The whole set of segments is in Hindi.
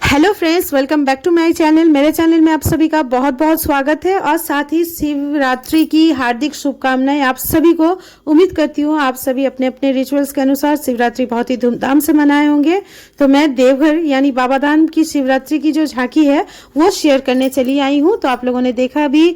Hello friends, welcome back to my channel. मेरे चैनल में आप सभी का बहुत बहुत स्वागत है और साथ ही शिवरात्रि की हार्दिक शुभकामनाएं आप सभी को। उम्मीद करती हूँ आप सभी अपने अपने रिचुअल्स के अनुसार शिवरात्रि बहुत ही धूमधाम से मनाए होंगे। तो मैं देवघर यानी बाबाधाम की शिवरात्रि की जो झांकी है वो शेयर करने चली आई हूँ। तो आप लोगों ने देखा अभी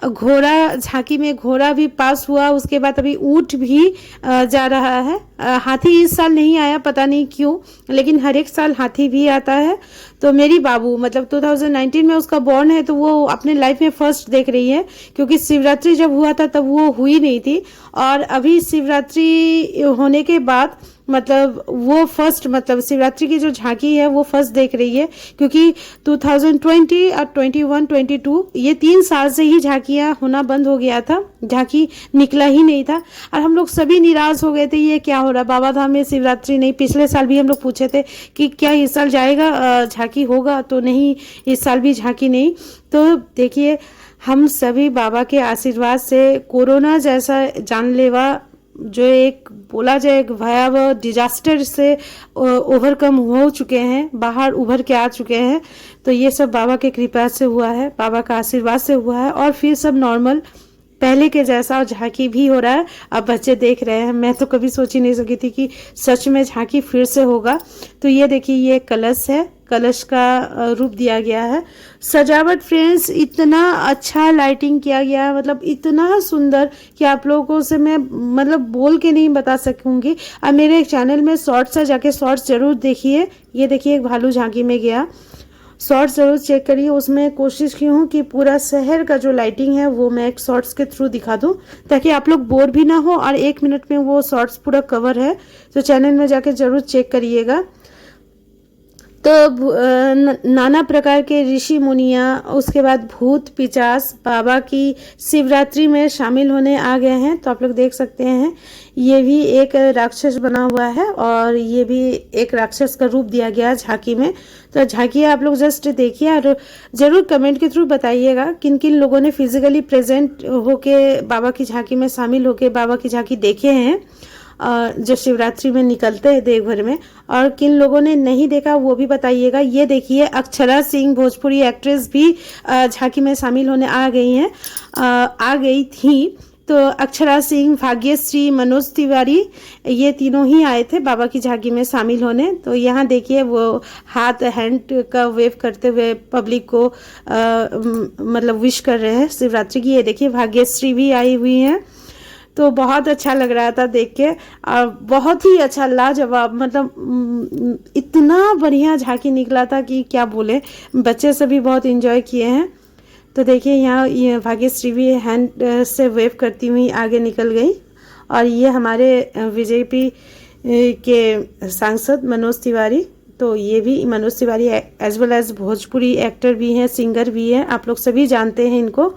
घोड़ा, झांकी में घोड़ा भी पास हुआ, उसके बाद अभी ऊंट भी जा रहा है। हाथी इस साल नहीं आया, पता नहीं क्यों, लेकिन हर एक साल हाथी भी आता है। तो मेरी बाबू मतलब 2019 में उसका बॉर्न है, तो वो अपने लाइफ में फर्स्ट देख रही है, क्योंकि शिवरात्रि जब हुआ था तब वो हुई नहीं थी। और अभी शिवरात्रि होने के बाद मतलब वो फर्स्ट, मतलब शिवरात्रि की जो झांकी है वो फर्स्ट देख रही है, क्योंकि 2020 और 21 22 ये 3 साल से ही झांकियां होना बंद हो गया था, झांकी निकला ही नहीं था। और हम लोग सभी निराश हो गए थे, ये क्या हो रहा, बाबा धाम में शिवरात्रि नहीं। पिछले साल भी हम लोग पूछे थे कि क्या इस साल जाएगा, झांकी होगा, तो नहीं, इस साल भी झांकी नहीं। तो देखिए, हम सभी बाबा के आशीर्वाद से कोरोना जैसा जानलेवा, जो एक बोला जाए एक भयावह डिजास्टर से ओवरकम हो चुके हैं, बाहर उभर के आ चुके हैं। तो ये सब बाबा के कृपा से हुआ है, बाबा का आशीर्वाद से हुआ है, और फिर सब नॉर्मल पहले के जैसा। और झांकी भी हो रहा है, अब बच्चे देख रहे हैं। मैं तो कभी सोच ही नहीं सकी थी कि सच में झांकी फिर से होगा। तो ये देखिए, ये कलश है, कलश का रूप दिया गया है। सजावट फ्रेंड्स इतना अच्छा लाइटिंग किया गया है, मतलब इतना सुंदर कि आप लोगों से मैं मतलब बोल के नहीं बता सकूंगी। अब मेरे एक चैनल में शॉर्ट्स है, जाके शॉर्ट्स जरूर देखिए। ये देखिए, एक भालू झांकी में गया, शॉर्ट्स जरूर चेक करिए। उसमें कोशिश की हूँ कि पूरा शहर का जो लाइटिंग है वो मैं एक शॉर्ट्स के थ्रू दिखा दूँ, ताकि आप लोग बोर भी ना हो, और 1 मिनट में वो शॉर्ट्स पूरा कवर है। तो चैनल में जाके जरूर चेक करिएगा। तो नाना प्रकार के ऋषि मुनिया, उसके बाद भूत पिचास बाबा की शिवरात्रि में शामिल होने आ गए हैं। तो आप लोग देख सकते हैं, ये भी एक राक्षस बना हुआ है, और ये भी एक राक्षस का रूप दिया गया है झांकी में। तो झांकी आप लोग जस्ट देखिए, और जरूर कमेंट के थ्रू बताइएगा किन किन लोगों ने फिजिकली प्रेजेंट होके बाबा की झांकी में शामिल होके बाबा की झांकी देखे हैं, जो शिवरात्रि में निकलते हैं देवघर में, और किन लोगों ने नहीं देखा वो भी बताइएगा। ये देखिए, अक्षरा सिंह भोजपुरी एक्ट्रेस भी झांकी में शामिल होने आ गई थी। तो अक्षरा सिंह, भाग्यश्री, मनोज तिवारी, ये तीनों ही आए थे बाबा की झांकी में शामिल होने। तो यहाँ देखिए, वो हाथ हैंड का वेव करते हुए पब्लिक को मतलब विश कर रहे हैं शिवरात्रि की। ये देखिए, भाग्यश्री भी आई हुई हैं। तो बहुत अच्छा लग रहा था देख के, और बहुत ही अच्छा, लाजवाब, मतलब इतना बढ़िया झांकी निकला था कि क्या बोले। बच्चे सभी बहुत एंजॉय किए हैं। तो देखिए, यहाँ ये भाग्यश्री भी हैंड से वेव करती हुई आगे निकल गई। और ये हमारे बीजेपी के सांसद मनोज तिवारी, तो ये भी Manoj Tiwari as well as Bhojpuri actor भी हैं, सिंगर भी हैं, आप लोग सभी जानते हैं इनको।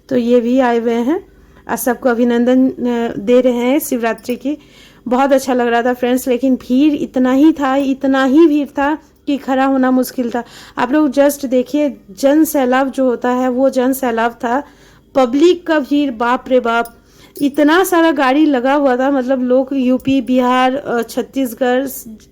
तो ये भी आए हुए हैं और सबको अभिनंदन दे रहे हैं शिवरात्रि की। बहुत अच्छा लग रहा था फ्रेंड्स, लेकिन भीड़ इतना ही था, इतना ही भीड़ था कि खड़ा होना मुश्किल था। आप लोग जस्ट देखिए, जन सैलाब जो होता है वो जन सैलाब था, पब्लिक का भीड़, बाप रे बाप, इतना सारा गाड़ी लगा हुआ था। मतलब लोग यूपी, बिहार, छत्तीसगढ़,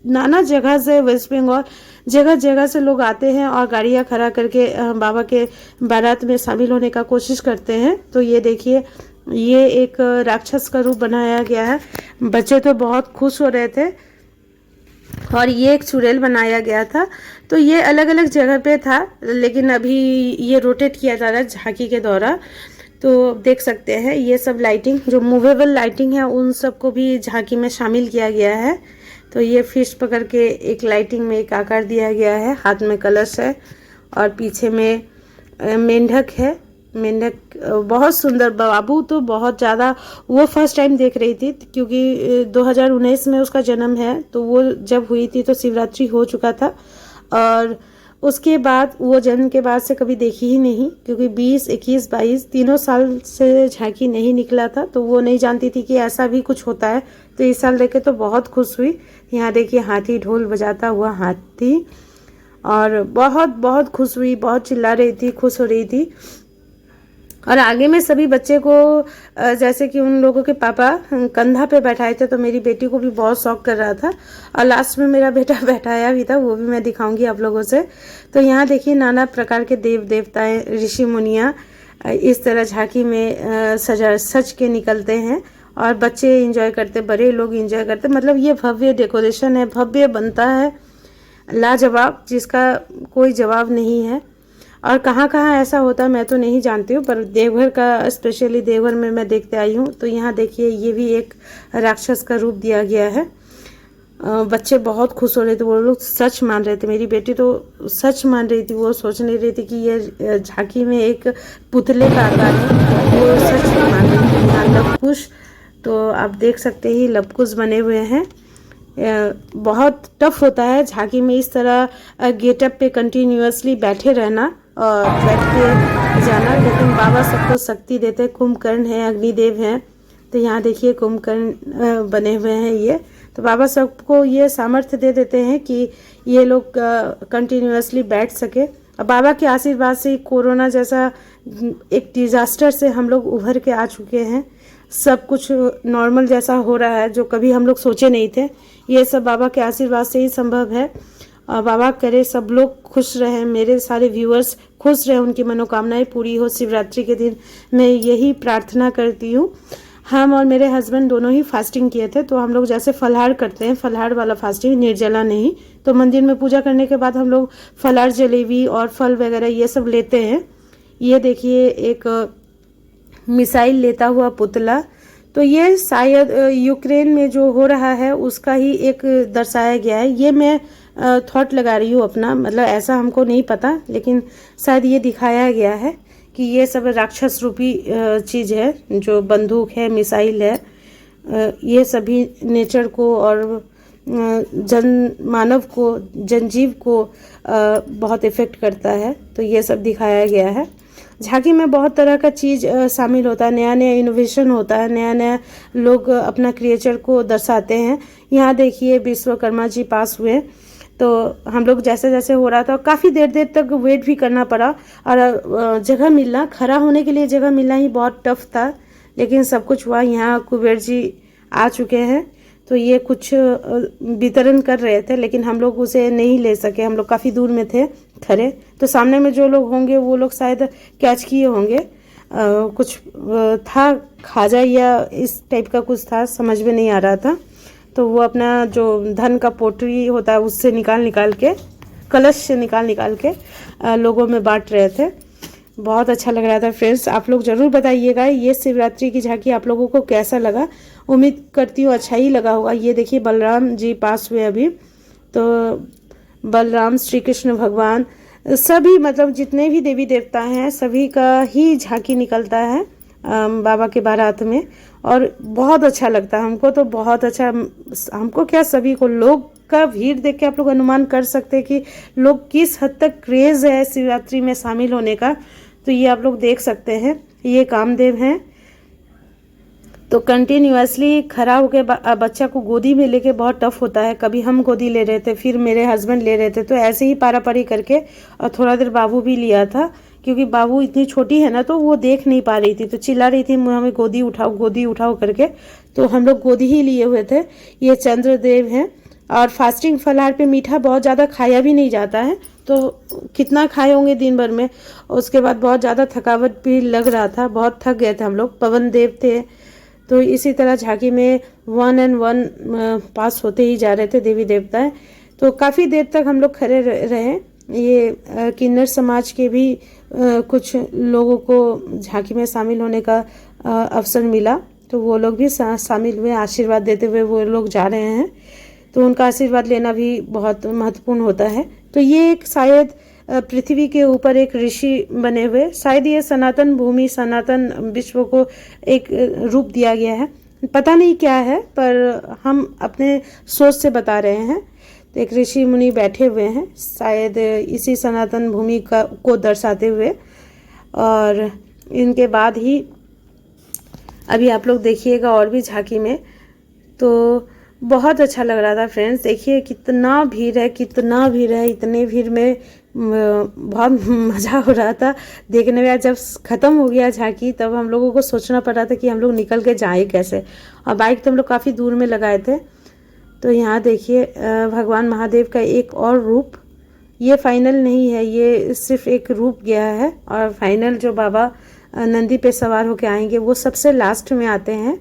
नाना जगह से, वेस्ट बंगाल, जगह जगह से लोग आते हैं और गाड़ियां खड़ा करके बाबा के बारात में शामिल होने का कोशिश करते हैं। तो ये देखिए, ये एक राक्षस का रूप बनाया गया है। बच्चे तो बहुत खुश हो रहे थे। और ये एक चुड़ैल बनाया गया था। तो ये अलग अलग जगह पे था, लेकिन अभी ये रोटेट किया जा रहा है झांकी के दौरान। तो देख सकते हैं, ये सब लाइटिंग, जो मूवेबल लाइटिंग है, उन सबको भी झांकी में शामिल किया गया है। तो ये फिश पकड़ के एक लाइटिंग में एक आकार दिया गया है, हाथ में कलश है, और पीछे में मेंढक है। मेंढक बहुत सुंदर, बाबू तो बहुत ज़्यादा, वो फर्स्ट टाइम देख रही थी, क्योंकि 2019 में उसका जन्म है। तो वो जब हुई थी तो शिवरात्रि हो चुका था, और उसके बाद वो जन्म के बाद से कभी देखी ही नहीं, क्योंकि 20, 21, 22 तीनों साल से झांकी नहीं निकला था। तो वो नहीं जानती थी कि ऐसा भी कुछ होता है। तो इस साल देखे तो बहुत खुश हुई। यहाँ देखिए, हाथी, ढोल बजाता हुआ हाथी, और बहुत बहुत खुश हुई, बहुत चिल्ला रही थी, खुश हो रही थी। और आगे में सभी बच्चे को जैसे कि उन लोगों के पापा कंधा पे बैठाए थे, तो मेरी बेटी को भी बहुत शौक कर रहा था। और लास्ट में मेरा बेटा बैठाया भी था, वो भी मैं दिखाऊंगी आप लोगों से। तो यहाँ देखिए नाना प्रकार के देव देवताएं, ऋषि मुनियाँ इस तरह झांकी में सज के निकलते हैं और बच्चे एंजॉय करते, बड़े लोग एंजॉय करते। मतलब ये भव्य डेकोरेशन है, भव्य बनता है, लाजवाब, जिसका कोई जवाब नहीं है। और कहाँ कहाँ ऐसा होता है मैं तो नहीं जानती हूँ, पर देवघर का, स्पेशली देवघर में मैं देखते आई हूँ। तो यहाँ देखिए ये भी एक राक्षस का रूप दिया गया है। बच्चे बहुत खुश हो रहे थे, वो लोग सच मान रहे थे। मेरी बेटी तो सच मान रही थी, वो सोच नहीं रही थी कि ये झांकी में एक पुतले का आकार है, वो सच मान रही थी। यहाँ लवकुश, तो आप देख सकते ही लवकुश बने हुए हैं। बहुत टफ होता है झांकी में इस तरह गेटअप पे कंटिन्यूअसली बैठे रहना और बैठ के जाना, लेकिन बाबा सबको शक्ति देते हैं। कुंभकर्ण है, अग्निदेव हैं, तो यहाँ देखिए कुंभकर्ण बने हुए हैं ये। तो बाबा सबको ये सामर्थ्य दे देते हैं कि ये लोग कंटिन्यूअसली बैठ सके। और बाबा के आशीर्वाद से कोरोना जैसा एक डिज़ास्टर से हम लोग उभर के आ चुके हैं। सब कुछ नॉर्मल जैसा हो रहा है, जो कभी हम लोग सोचे नहीं थे। ये सब बाबा के आशीर्वाद से ही संभव है। और बाबा करे सब लोग खुश रहें, मेरे सारे व्यूअर्स खुश रहें, उनकी मनोकामनाएं पूरी हो। शिवरात्रि के दिन मैं यही प्रार्थना करती हूँ। हम और मेरे हस्बैंड दोनों ही फास्टिंग किए थे, तो हम लोग जैसे फलाहार करते हैं, फलाहार वाला फास्टिंग, निर्जला नहीं। तो मंदिर में पूजा करने के बाद हम लोग फलाहार, जलेबी और फल वगैरह ये सब लेते हैं। ये देखिए एक मिसाइल लेता हुआ पुतला, तो ये शायद यूक्रेन में जो हो रहा है उसका ही एक दर्शाया गया है। ये मैं थॉट लगा रही हूँ अपना, मतलब ऐसा हमको नहीं पता, लेकिन शायद ये दिखाया गया है कि ये सब राक्षस रूपी चीज़ है, जो बंदूक है, मिसाइल है, ये सभी नेचर को और मानव को, जनजीव को बहुत इफ़ेक्ट करता है। तो ये सब दिखाया गया है। झांकी में बहुत तरह का चीज़ शामिल होता है, नया नया इनोवेशन होता है, नया नया लोग अपना क्रिएचर को दर्शाते हैं। यहाँ देखिए विश्वकर्मा जी पास हुए, तो हम लोग जैसे जैसे हो रहा था काफ़ी देर देर तक वेट भी करना पड़ा, और जगह मिलना, खड़ा होने के लिए जगह मिलना ही बहुत टफ था, लेकिन सब कुछ हुआ। यहाँ कुबेर जी आ चुके हैं, तो ये कुछ वितरण कर रहे थे, लेकिन हम लोग उसे नहीं ले सके, हम लोग काफ़ी दूर में थे खड़े। तो सामने में जो लोग होंगे वो लोग शायद कैच किए होंगे। कुछ था खाजा या इस टाइप का कुछ था, समझ में नहीं आ रहा था। तो वो अपना जो धन का पोटरी होता है उससे निकाल के, कलश से निकाल के लोगों में बांट रहे थे। बहुत अच्छा लग रहा था फ्रेंड्स। आप लोग ज़रूर बताइएगा ये शिवरात्रि की झांकी आप लोगों को कैसा लगा। उम्मीद करती हूँ अच्छा ही लगा होगा। ये देखिए बलराम जी पास हुए अभी, तो बलराम, श्री कृष्ण भगवान, सभी मतलब जितने भी देवी देवता हैं सभी का ही झांकी निकलता है बाबा के बारात में, और बहुत अच्छा लगता है हमको। तो बहुत अच्छा, हमको क्या, सभी को, लोग का भीड़ देख के आप लोग अनुमान कर सकते हैं कि लोग किस हद तक क्रेज़ है शिवरात्रि में शामिल होने का। तो ये आप लोग देख सकते हैं, ये कामदेव हैं। तो कंटिन्यूअसली खड़ा होकर बच्चा को गोदी में लेके बहुत टफ होता है। कभी हम गोदी ले रहे थे, फिर मेरे हस्बैंड ले रहे थे, तो ऐसे ही पारापारी करके, और थोड़ा देर बाबू भी लिया था, क्योंकि बाबू इतनी छोटी है ना, तो वो देख नहीं पा रही थी, तो चिल्ला रही थी हमें गोदी उठाओ करके। तो हम लोग गोदी ही लिए हुए थे। ये चंद्रदेव हैं। और फास्टिंग फलाहार पे मीठा बहुत ज़्यादा खाया भी नहीं जाता है, तो कितना खाए होंगे दिन भर में। उसके बाद बहुत ज़्यादा थकावट भी लग रहा था, बहुत थक गए थे हम लोग। पवन देव थे। तो इसी तरह झांकी में 1 and 1 पास होते ही जा रहे थे देवी देवता। तो काफ़ी देर तक हम लोग खड़े रहे। ये किन्नर समाज के भी कुछ लोगों को झांकी में शामिल होने का अवसर मिला, तो वो लोग भी शामिल हुए। आशीर्वाद देते हुए वो लोग जा रहे हैं, तो उनका आशीर्वाद लेना भी बहुत महत्वपूर्ण होता है। तो ये एक शायद पृथ्वी के ऊपर एक ऋषि बने हुए, शायद ये सनातन भूमि, सनातन विश्व को एक रूप दिया गया है। पता नहीं क्या है, पर हम अपने सोच से बता रहे हैं। तो एक ऋषि मुनि बैठे हुए हैं, शायद इसी सनातन भूमि को दर्शाते हुए। और इनके बाद ही अभी आप लोग देखिएगा और भी झांकी में, तो बहुत अच्छा लग रहा था फ्रेंड्स। देखिए कितना भीड़ है, कितना भीड़ है। इतने भीड़ में बहुत मज़ा हो रहा था देखने में। जब ख़त्म हो गया झांकी तब हम लोगों को सोचना पड़ रहा था कि हम लोग निकल के जाएँ कैसे। और बाइक तो हम लोग काफ़ी दूर में लगाए थे। तो यहाँ देखिए भगवान महादेव का एक और रूप। ये फाइनल नहीं है, ये सिर्फ एक रूप गया है। और फाइनल जो बाबा नंदी पे सवार होके आएंगे वो सबसे लास्ट में आते हैं।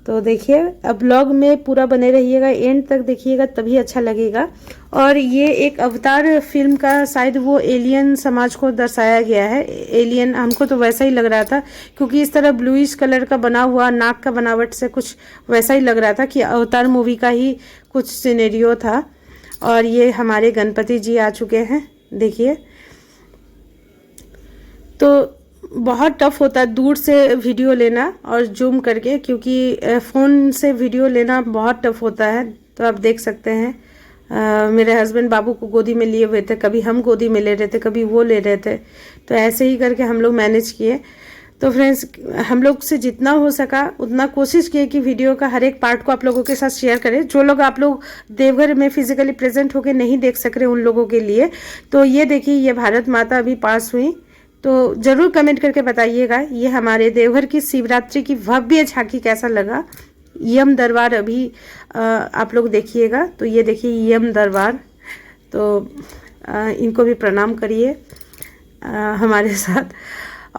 तो देखिए अब ब्लॉग में पूरा बने रहिएगा, एंड तक देखिएगा तभी अच्छा लगेगा। और ये एक अवतार फिल्म का शायद वो एलियन समाज को दर्शाया गया है। एलियन हमको तो वैसा ही लग रहा था, क्योंकि इस तरह ब्लूइश कलर का बना हुआ, नाक का बनावट से कुछ वैसा ही लग रहा था कि अवतार मूवी का ही कुछ सिनेरियो था। और ये हमारे गणपति जी आ चुके हैं देखिए। तो बहुत टफ होता है दूर से वीडियो लेना और जूम करके, क्योंकि फ़ोन से वीडियो लेना बहुत टफ होता है। तो आप देख सकते हैं मेरे हस्बैंड बाबू को गोदी में लिए हुए थे, कभी हम गोदी में ले रहे थे, कभी वो ले रहे थे। तो ऐसे ही करके हम लोग मैनेज किए। तो फ्रेंड्स हम लोग से जितना हो सका उतना कोशिश किए कि वीडियो का हर एक पार्ट को आप लोगों के साथ शेयर करें। जो लोग आप लोग देवघर में फिजिकली प्रेजेंट होकर नहीं देख सक रहे उन लोगों के लिए। तो ये देखिए ये भारत माता अभी पास हुई। तो ज़रूर कमेंट करके बताइएगा ये हमारे देवघर की शिवरात्रि की भव्य झांकी कैसा लगा। यम दरबार अभी आप लोग देखिएगा। तो ये देखिए यम दरबार। तो इनको भी प्रणाम करिए हमारे साथ।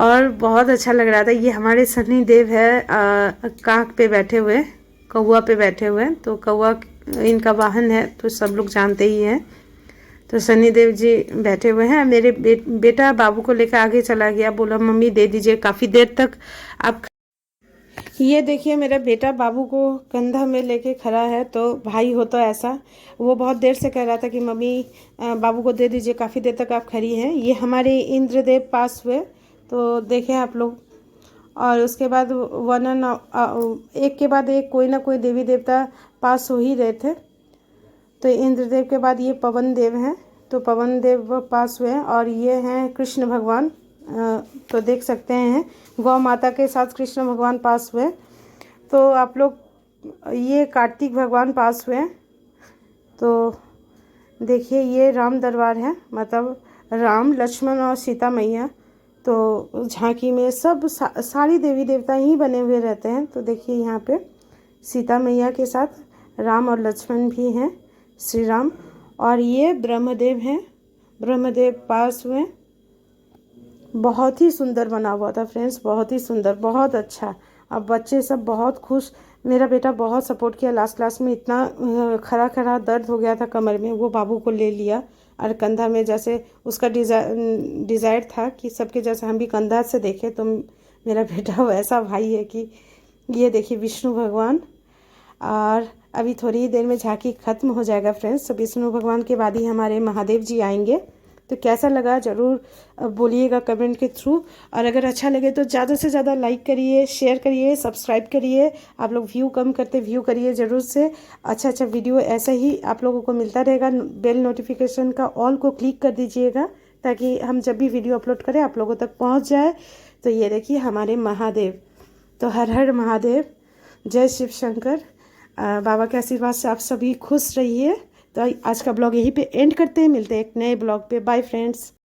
और बहुत अच्छा लग रहा था। ये हमारे सनी देव है कांख पे बैठे हुए, कौवा पे बैठे हुए। तो कौवा इनका वाहन है तो सब लोग जानते ही हैं। तो सनी देव जी बैठे हुए हैं। मेरे बेटा बाबू को लेकर आगे चला गया, बोला मम्मी दे दीजिए, काफ़ी देर तक आप। ये देखिए मेरा बेटा बाबू को कंधा में लेके खड़ा है। तो भाई हो तो ऐसा, वो बहुत देर से कह रहा था कि मम्मी बाबू को दे दीजिए, काफ़ी देर तक आप खड़ी हैं। ये हमारे इंद्रदेव पास हुए, तो देखें आप लोग। और उसके बाद एक के बाद एक कोई ना कोई देवी देवता पास हो ही रहे थे। तो इंद्रदेव के बाद ये पवन देव हैं, तो पवन देव पास हुए। और ये हैं कृष्ण भगवान। तो देख सकते हैं गौ माता के साथ कृष्ण भगवान पास हुए। तो आप लोग ये कार्तिक भगवान पास हुए। तो देखिए ये राम दरबार है, मतलब राम लक्ष्मण और सीता मैया। तो झांकी में सब सारी देवी देवता ही बने हुए रहते हैं। तो देखिए यहाँ पे सीता मैया के साथ राम और लक्ष्मण भी हैं, श्री राम। और ये ब्रह्मदेव हैं, ब्रह्मदेव पास हुए। बहुत ही सुंदर बना हुआ था फ्रेंड्स, बहुत ही सुंदर, बहुत अच्छा। अब बच्चे सब बहुत खुश। मेरा बेटा बहुत सपोर्ट किया। लास्ट में इतना खरा खरा दर्द हो गया था कमर में, वो बाबू को ले लिया और कंधा में, जैसे उसका डिज़ायर था कि सबके जैसे हम भी कंधा से देखें। तो मेरा बेटा वैसा भाई है कि ये देखिए विष्णु भगवान। और अभी थोड़ी ही देर में झांकी ख़त्म हो जाएगा फ्रेंड्स। तो विष्णु भगवान के बाद ही हमारे महादेव जी आएंगे। तो कैसा लगा ज़रूर बोलिएगा कमेंट के थ्रू। और अगर अच्छा लगे तो ज़्यादा से ज़्यादा लाइक करिए, शेयर करिए, सब्सक्राइब करिए। आप लोग व्यू कम करते व्यू करिए ज़रूर से। अच्छा वीडियो ऐसा ही आप लोगों को मिलता रहेगा। बेल नोटिफिकेशन का ऑल को क्लिक कर दीजिएगा ताकि हम जब भी वीडियो अपलोड करें आप लोगों तक पहुँच जाए। तो ये देखिए हमारे महादेव। तो हर हर महादेव, जय शिव शंकर। बाबा के आशीर्वाद से आप सभी खुश रहिए। तो आज का ब्लॉग यहीं पे एंड करते हैं, मिलते हैं एक नए ब्लॉग पे। Bye friends.